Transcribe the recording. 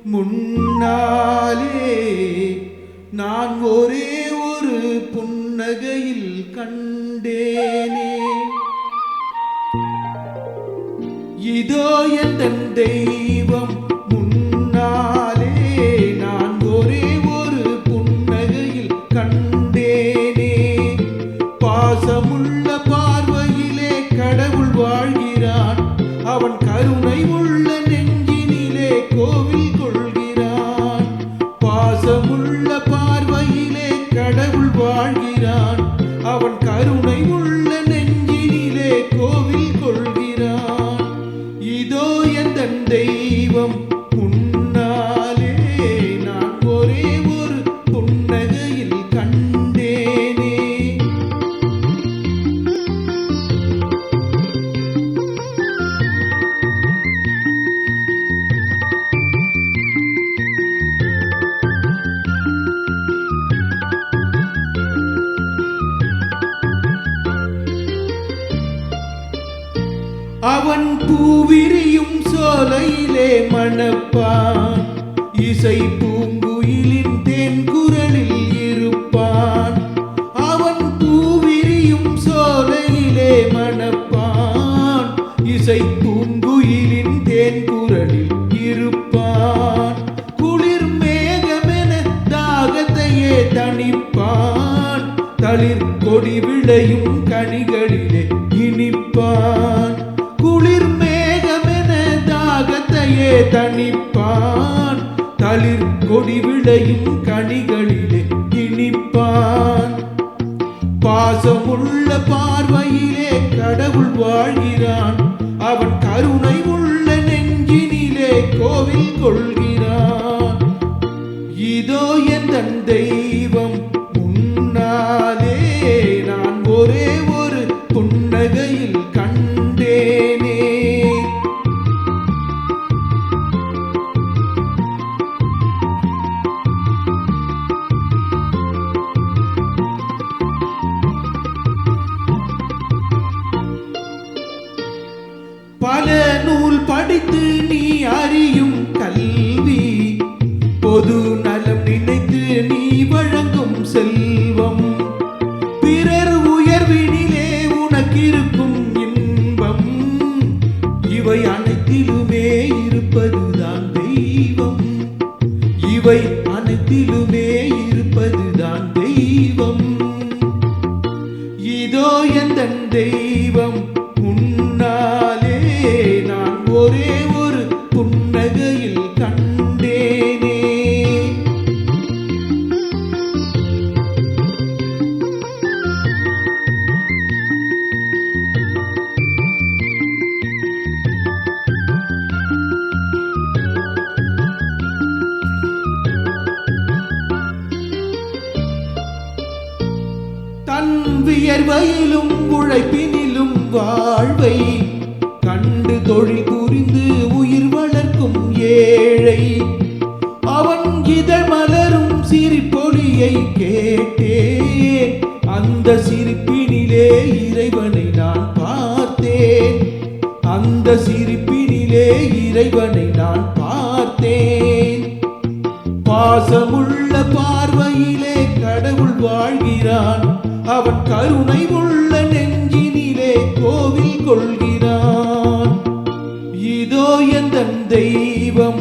முன்னாலே நான் ஒரே ஒரு புன்னகையில் கண்டேனே. இதோ என் தெய்வம் முன்னாலே நான் ஒரே ஒரு புன்னகையில் கண்டேனே. பாசமுள்ள பார்வையிலே கடவுள் வாழ்கிறான், அவன் கருணை உள்ள நெஞ்சினிலே கோவில் கொள்கிறான். பாசமுள்ள பார்வையிலே கடவுள் வாழ்கிறான், அவன் கருணை உள்ள நெஞ்சினிலே கோவில் கொள்கிறான். இதோ என் தெய்வம் முன்னாலே நான் ஒரே ஒரு புன்னகையில் கண்டேனே. அவன் பூவிரியும் சோலையிலே மணப்பான், இசை பூங்குயிலின் தேன் குரலில் இருப்பான். அவன் பூவிரியும் சோலையிலே மணப்பான், இசை பூங்குயிலின் தேன் குரலில் இருப்பான். குளிர் மேகமென தாகத்தையே தணிப்பான், தளிர் கொடி விளையும் கனிகளிலே இனிப்பான். குளிர் மேகமென தாகத்தையே தணிப்பான், தளிர் கொடி விளையும் கனிகளிலே இனிப்பான். பாசமுள்ள பார்வையிலே கடவுள் வாழ்கிறான், அவன் கருணை உள்ள நெஞ்சினிலே கோவில் கொள்கிறான். இதோ என் தெய்வம் முன்னாலே நான் ஒரே ஒரு புன்னகையில் கண்டேனே. பல நூல் படித்து நீ அறியும் கல்வி, பொது நலம் நினைத்து நீ வழங்கும் செல்வம், பிறர் உயர்வினிலே உனக்கிருக்கும் இன்பம், இவை அனைத்திலுமே இருப்பதுதான் தெய்வம். இவை அனைத்திலுமே இருப்பதுதான் தெய்வம். இதோ என் தெய்வம் முன்னாலே நான் ஒரே ஒரு புன்னகையில் கண்டேனே. தன் வியர்வையிலும் உழைப்பினிலும் வாழ்வை கண்டு தொழில் புரிந்து உயிர் வளர்க்கும் ஏழை, அவன் இதழ் மலரும் சிரிப்பொலியை கேட்டேன், அந்த சிரிப்பினிலே இறைவனை நான் பார்த்தேன். அந்த சிரிப்பினிலே இறைவனை நான் பார்த்தேன். பாசமுள்ள பார்வையிலே கடவுள் வாழ்கிறான், அவன் கருணை உள்ள நெஞ்சினிலே கோவில் கொள்கிறான். இதோ என் தெய்வம்